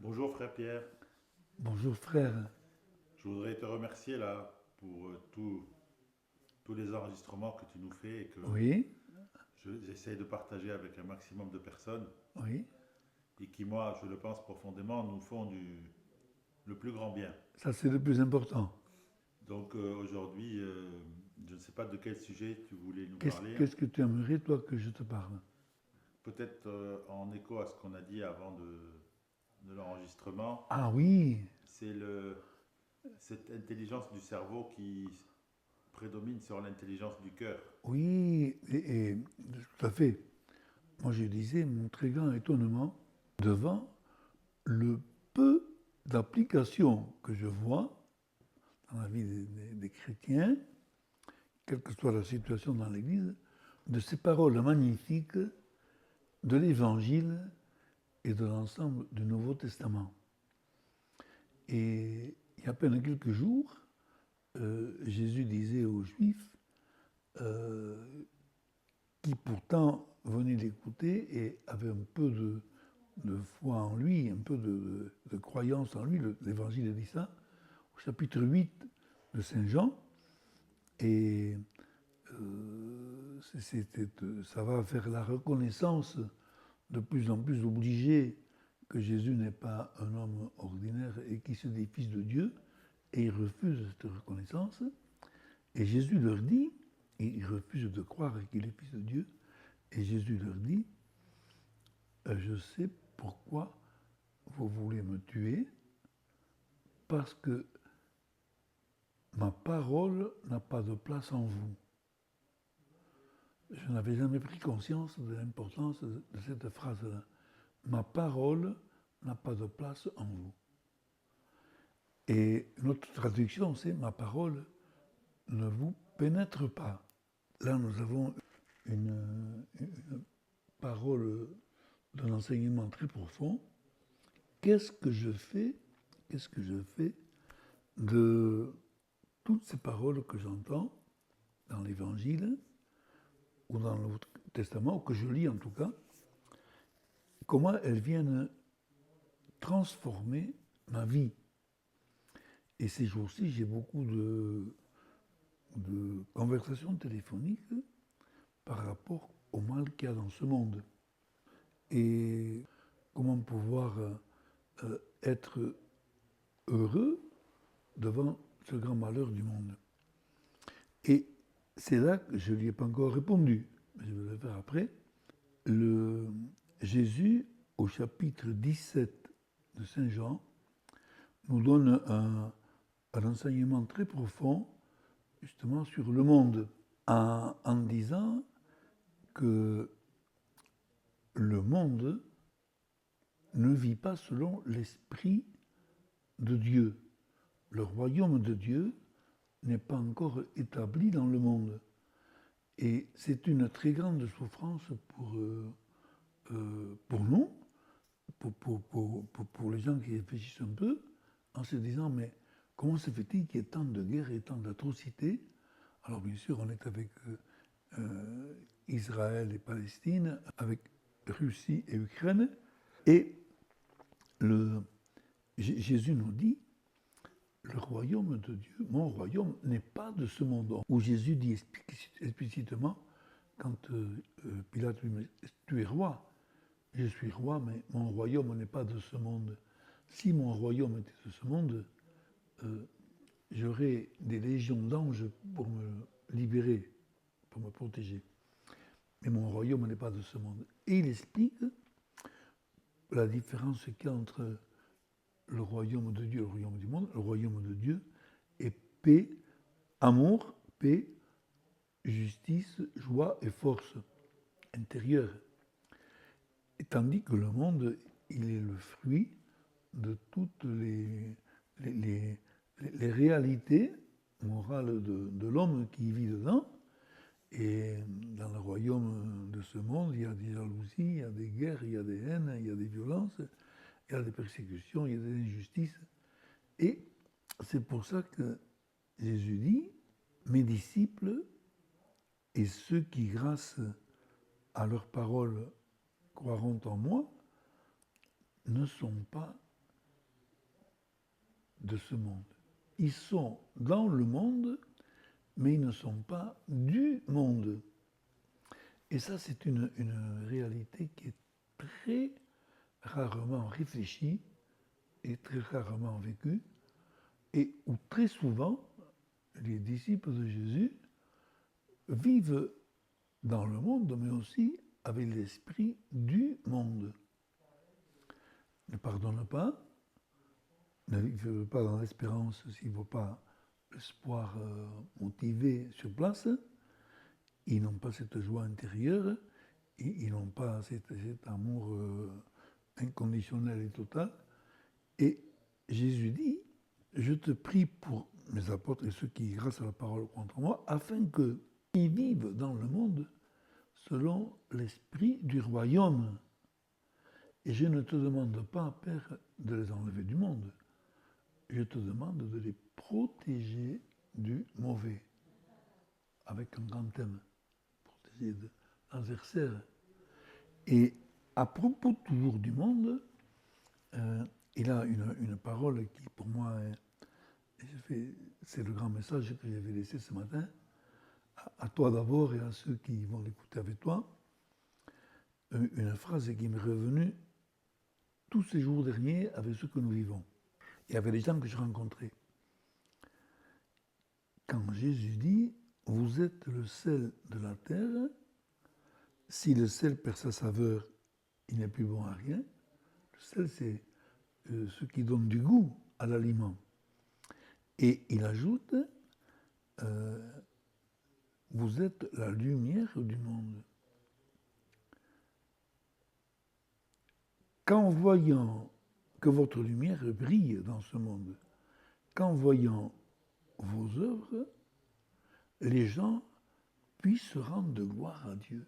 Bonjour frère Pierre, Bonjour frère. je voudrais te remercier là pour tous les enregistrements que tu nous fais et que Oui, j'essaye de partager avec un maximum de personnes oui, et qui, moi, je le pense profondément, nous font le plus grand bien. ça c'est le plus important. Donc aujourd'hui, je ne sais pas de quel sujet tu voulais nous Qu'est-ce parler. qu'est-ce que tu aimerais toi que je te parle? Peut-être en écho à ce qu'on a dit avant de l'enregistrement, Ah oui, c'est cette intelligence du cerveau qui prédomine sur l'intelligence du cœur. oui, et tout à fait. Moi je disais mon très grand étonnement devant le peu d'applications que je vois dans la vie des chrétiens, quelle que soit la situation dans l'Église, de ces paroles magnifiques de l'Évangile et de l'ensemble du Nouveau Testament. Et il y a à peine quelques jours, Jésus disait aux Juifs, euh, qui pourtant venaient l'écouter et avaient un peu de foi en lui, un peu de croyance en lui, l'Évangile dit ça, au chapitre 8 de Saint Jean, et ça va faire la reconnaissance de plus en plus obligée que Jésus n'est pas un homme ordinaire et qui se dit fils de Dieu, et ils refusent cette reconnaissance. Et Jésus leur dit, et ils refusent de croire qu'il est fils de Dieu, et Jésus leur dit, je sais pourquoi vous voulez me tuer, parce que ma parole n'a pas de place en vous. Je n'avais jamais pris conscience de l'importance de cette phrase-là. Ma parole n'a pas de place en vous. Et notre traduction, c'est ma parole ne vous pénètre pas. Là, nous avons une parole d'un enseignement très profond. Qu'est-ce que je fais Qu'est-ce que je fais de toutes ces paroles que j'entends dans l'Évangile ou dans le Nouveau Testament, ou que je lis en tout cas, comment elles viennent transformer ma vie. Et ces jours-ci, j'ai beaucoup de conversations téléphoniques par rapport au mal qu'il y a dans ce monde. Et comment pouvoir être heureux devant ce grand malheur du monde. Et c'est là que je ne lui ai pas encore répondu, mais je vais le faire après. Le Jésus, au chapitre 17 de Saint Jean, nous donne un enseignement très profond, justement, sur le monde, en disant que le monde ne vit pas selon l'esprit de Dieu. Le royaume de Dieu n'est pas encore établi dans le monde. Et c'est une très grande souffrance pour nous, pour les gens qui réfléchissent un peu, en se disant, mais comment se fait-il qu'il y ait tant de guerres et tant d'atrocités? Alors bien sûr, on est avec Israël et Palestine, avec Russie et Ukraine, et le, Jésus nous dit, le royaume de Dieu, mon royaume n'est pas de ce monde. Où Jésus dit explicitement, quand Pilate lui dit, tu es roi, je suis roi, mais mon royaume n'est pas de ce monde. Si mon royaume était de ce monde, euh, j'aurais des légions d'anges pour me libérer, pour me protéger. Mais mon royaume n'est pas de ce monde. Et il explique la différence qu'il y a entre le royaume de Dieu et le royaume du monde. Le royaume de Dieu est paix, amour, paix, justice, joie et force intérieure. Et tandis que le monde, il est le fruit de toutes les, les, les réalités morales de l'homme qui vit dedans. Et dans le royaume de ce monde, il y a des jalousies, il y a des guerres, il y a des haines, il y a des violences, il y a des persécutions, il y a des injustices. Et c'est pour ça que Jésus dit, mes disciples et ceux qui, grâce à leurs paroles, croiront en moi, ne sont pas de ce monde. Ils sont dans le monde, mais ils ne sont pas du monde. Et ça, c'est une réalité qui est très rarement réfléchie et très rarement vécue, et où très souvent, les disciples de Jésus vivent dans le monde, mais aussi avec l'esprit du monde. Ne pardonnent pas, ne vivent pas dans l'espérance s'il ne faut pas l'espoir motivé sur place. Ils n'ont pas cette joie intérieure, ils n'ont pas cet amour inconditionnel et total. Et Jésus dit, je te prie pour mes apôtres et ceux qui, grâce à la parole, contre moi, afin qu'ils vivent dans le monde selon l'esprit du royaume. Et je ne te demande pas, Père, de les enlever du monde. Je te demande de les protéger du mauvais. Avec un grand thème. Protéger de l'adversaire. Et à propos toujours du monde, il a une parole qui, pour moi, c'est le grand message que j'avais laissé ce matin, à toi d'abord et à ceux qui vont l'écouter avec toi. Une phrase qui m'est revenue tous ces jours derniers avec ceux que nous vivons et avec les gens que je rencontrais. Quand Jésus dit « Vous êtes le sel de la terre, si le sel perd sa saveur, il n'est plus bon à rien. » Le sel, c'est ce qui donne du goût à l'aliment. Et il ajoute « Vous êtes la lumière du monde. » Qu'en voyant que votre lumière brille dans ce monde, qu'en voyant vos œuvres, les gens puissent rendre gloire à Dieu.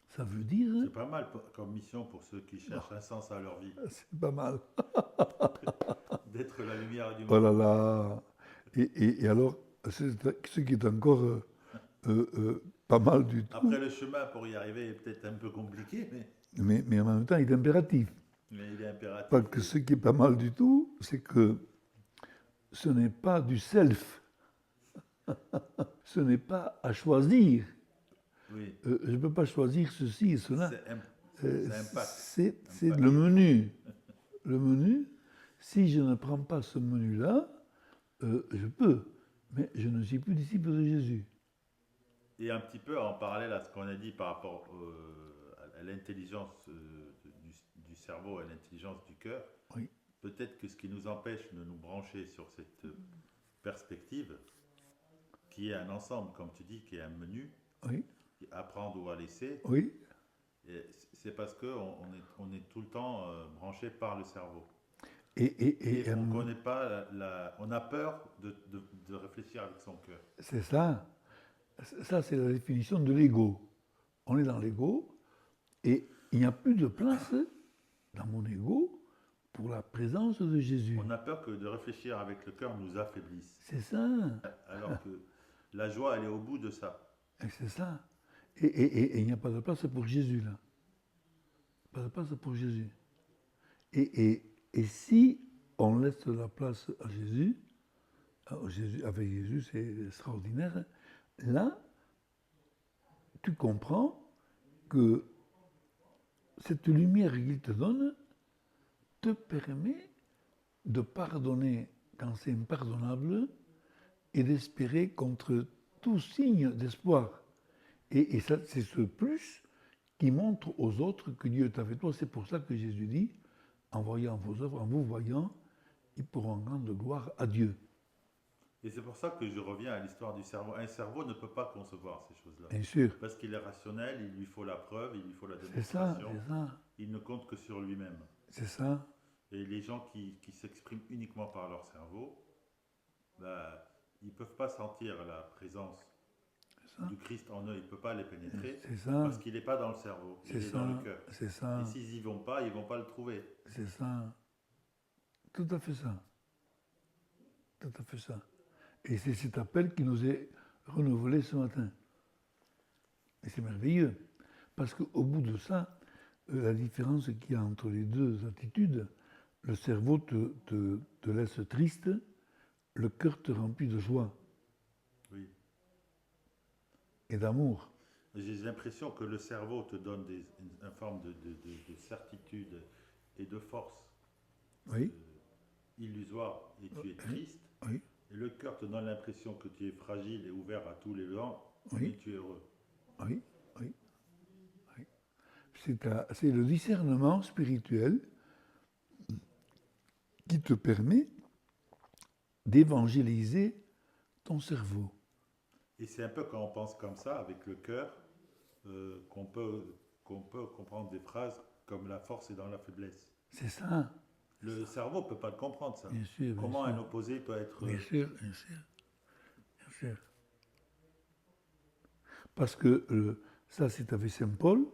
Ça veut dire... C'est pas mal comme mission pour ceux qui cherchent un sens à leur vie. C'est pas mal. D'être la lumière du monde. Oh là là. Et alors, ce qui est encore pas mal du tout. Après, le chemin pour y arriver est peut-être un peu compliqué, mais en même temps, il est impératif. Mais il est impératif. Parce que ce qui est pas mal du tout, c'est que ce n'est pas du self. Ce n'est pas à choisir. Oui. Je ne peux pas choisir ceci et cela. C'est le menu. Le menu, si je ne prends pas ce menu-là, je peux. Mais je ne suis plus disciple de Jésus. Et un petit peu en parallèle à ce qu'on a dit par rapport à l'intelligence du cerveau, à l'intelligence du cœur, oui. Peut-être que ce qui nous empêche de nous brancher sur cette perspective, qui est un ensemble, comme tu dis, qui est un menu, oui. Apprendre ou à laisser, oui. C'est parce qu'on est tout le temps branché par le cerveau. Et on connaît pas on a peur de réfléchir avec son cœur. C'est ça. Ça, c'est la définition de l'ego. On est dans l'ego et il n'y a plus de place dans mon ego pour la présence de Jésus. On a peur que de réfléchir avec le cœur nous affaiblisse. C'est ça. Alors que la joie, elle est au bout de ça. Et c'est ça. Et il n'y a pas de place pour Jésus, là. Pas de place pour Jésus. Et si on laisse la place à Jésus, avec Jésus, c'est extraordinaire, là, tu comprends que cette lumière qu'il te donne te permet de pardonner quand c'est impardonnable et d'espérer contre tout signe d'espoir. Et ça, c'est ce plus qui montre aux autres que Dieu est avec toi. C'est pour ça que Jésus dit, en voyant vos œuvres, en vous voyant, ils pourront rendre gloire à Dieu. Et c'est pour ça que je reviens à l'histoire du cerveau. Un cerveau ne peut pas concevoir ces choses-là. Bien sûr. Parce qu'il est rationnel, il lui faut la preuve, il lui faut la démonstration. C'est ça. Il ne compte que sur lui-même. C'est ça. Et les gens qui s'expriment uniquement par leur cerveau, ils ne peuvent pas sentir la présence du Christ en eux, ils ne peuvent pas les pénétrer. C'est ça. Parce qu'il n'est pas dans le cerveau, il est dans le cœur. C'est ça. Et s'ils n'y vont pas, ils ne vont pas le trouver. C'est ça. Tout à fait ça. Tout à fait ça. Et c'est cet appel qui nous est renouvelé ce matin. Et c'est merveilleux. Parce qu'au bout de ça, la différence qu'il y a entre les deux attitudes, le cerveau te laisse triste, le cœur te remplit de joie Oui. et d'amour. J'ai l'impression que le cerveau te donne une forme de certitude et de force Oui, illusoire et tu es oui, triste. oui, Et le cœur te donne l'impression que tu es fragile et ouvert à tous les vents et oui, tu es heureux. oui, oui. C'est le discernement spirituel qui te permet d'évangéliser ton cerveau. Et c'est un peu quand on pense comme ça, avec le cœur, qu'on peut comprendre des phrases comme la force est dans la faiblesse. C'est ça, Le cerveau ne peut pas le comprendre, ça. bien sûr, bien Comment un sûr. opposé peut être... Bien sûr, bien sûr, bien sûr. Parce que ça, c'est avec Saint Paul,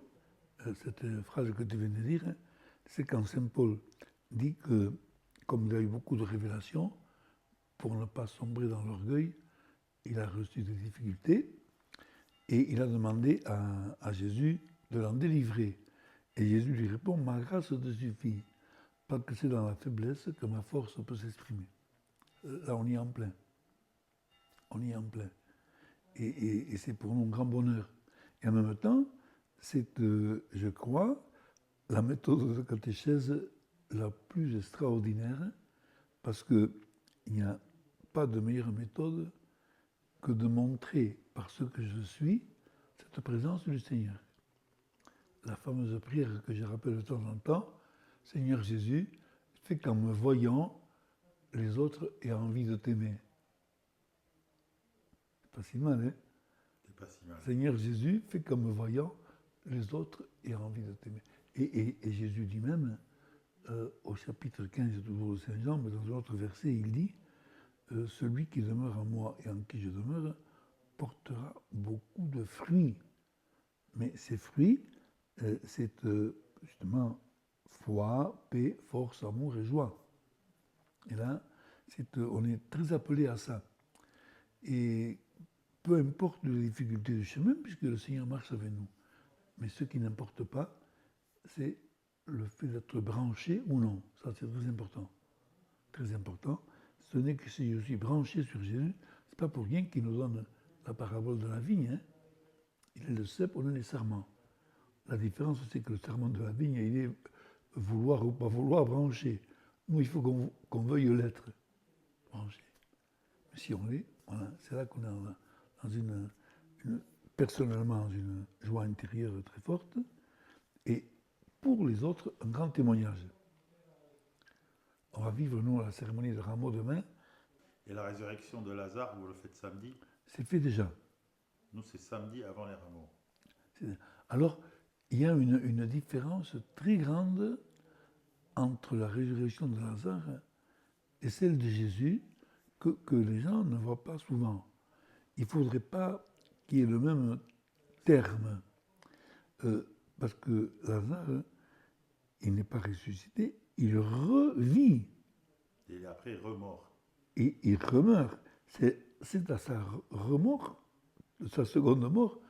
cette phrase que tu viens de dire, hein, c'est quand Saint Paul dit que, comme il a eu beaucoup de révélations, pour ne pas sombrer dans l'orgueil, il a reçu des difficultés et il a demandé à Jésus de l'en délivrer. Et Jésus lui répond, ma grâce te suffit, parce que c'est dans la faiblesse que ma force peut s'exprimer. Là, on y est en plein. On y est en plein. Et c'est pour nous un grand bonheur. Et en même temps, c'est, je crois, la méthode de catéchèse la plus extraordinaire, parce qu'il n'y a pas de meilleure méthode que de montrer par ce que je suis cette présence du Seigneur. La fameuse prière que je rappelle de temps en temps, Seigneur Jésus, fais qu'en me voyant, les autres aient envie de t'aimer. C'est pas si mal, hein? C'est pas si mal. Seigneur Jésus, fais qu'en me voyant, les autres aient envie de t'aimer. Et Jésus dit même, au chapitre 15 toujours de Saint Jean, mais dans un autre verset, il dit, celui qui demeure en moi et en qui je demeure portera beaucoup de fruits. Mais ces fruits, c'est justement foi, paix, force, amour et joie. Et là, on est très appelé à ça. Et peu importe les difficultés du chemin, puisque le Seigneur marche avec nous. Mais ce qui n'importe pas, c'est le fait d'être branché ou non. Ça, c'est très important. Très important. Ce n'est que si je suis branché sur Jésus, c'est pas pour rien qu'il nous donne la parabole de la vigne. Hein. Il est le cep, on est les sarments. La différence, c'est que le sarment de la vigne, il est vouloir ou pas vouloir branché. Nous, il faut qu'on veuille l'être branché. Mais si on l'est, voilà, c'est là qu'on est dans personnellement dans une joie intérieure très forte. Et pour les autres, un grand témoignage. On va vivre, nous, la cérémonie de Rameau demain. Et la résurrection de Lazare, vous le faites samedi. C'est fait déjà. Nous, c'est samedi avant les rameaux. Alors, il y a une différence très grande entre la résurrection de Lazare et celle de Jésus que les gens ne voient pas souvent. Il ne faudrait pas qu'il y ait le même terme. Parce que Lazare, il n'est pas ressuscité, il revit. Et après, il remord. Et il remeurt. C'est à sa remort, sa seconde mort,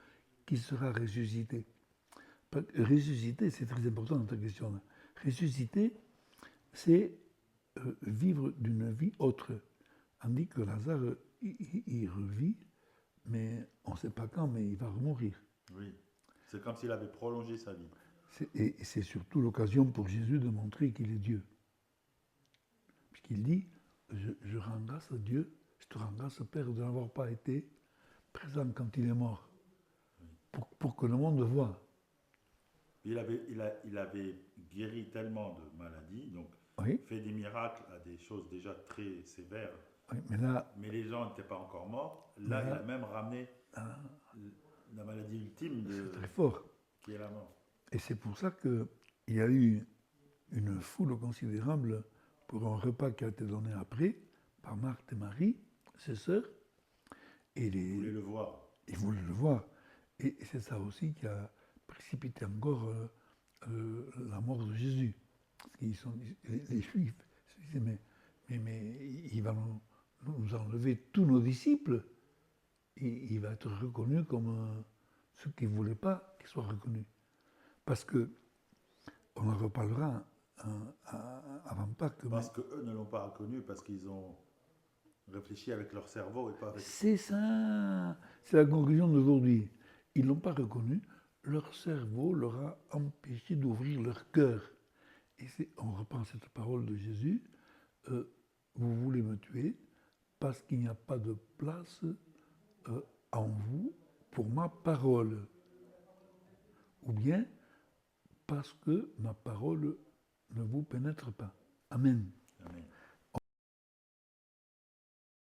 qu'il sera ressuscité. Ressusciter, c'est très important dans ta question. Là. Ressusciter, c'est vivre d'une vie autre. Tandis que Lazare, il revit, mais on ne sait pas quand, mais il va remourir. Oui. C'est comme s'il avait prolongé sa vie. Et c'est surtout l'occasion pour Jésus de montrer qu'il est Dieu. Puisqu'il dit, je rends grâce à Dieu, je te rends grâce, Père, de n'avoir pas été présent quand il est mort, pour que le monde voie. Il avait guéri tellement de maladies, donc Oui, fait des miracles à des choses déjà très sévères. oui, mais là, Mais les gens n'étaient pas encore morts. Là, il a même ramené la maladie ultime c'est très fort. qui est la mort. Et c'est pour ça qu'il y a eu une foule considérable pour un repas qui a été donné après par Marthe et Marie, ses sœurs. Et Ils voulaient le voir. ils voulaient le voir. Et c'est ça aussi qui a précipité encore la mort de Jésus. Ils sont, les Juifs se disaient, mais il va nous enlever tous nos disciples. Et il va être reconnu comme ceux qui ne voulaient pas qu'il soit reconnu. Parce que, on en reparlera avant Pâques. Parce qu'eux ne l'ont pas reconnu, parce qu'ils ont réfléchi avec leur cerveau et pas avec... C'est ça, c'est la conclusion d'aujourd'hui. Ils ne l'ont pas reconnu, leur cerveau leur a empêché d'ouvrir leur cœur. Et on reprend cette parole de Jésus, vous voulez me tuer parce qu'il n'y a pas de place en vous pour ma parole. Ou bien parce que ma parole ne vous pénètre pas. Amen. Amen.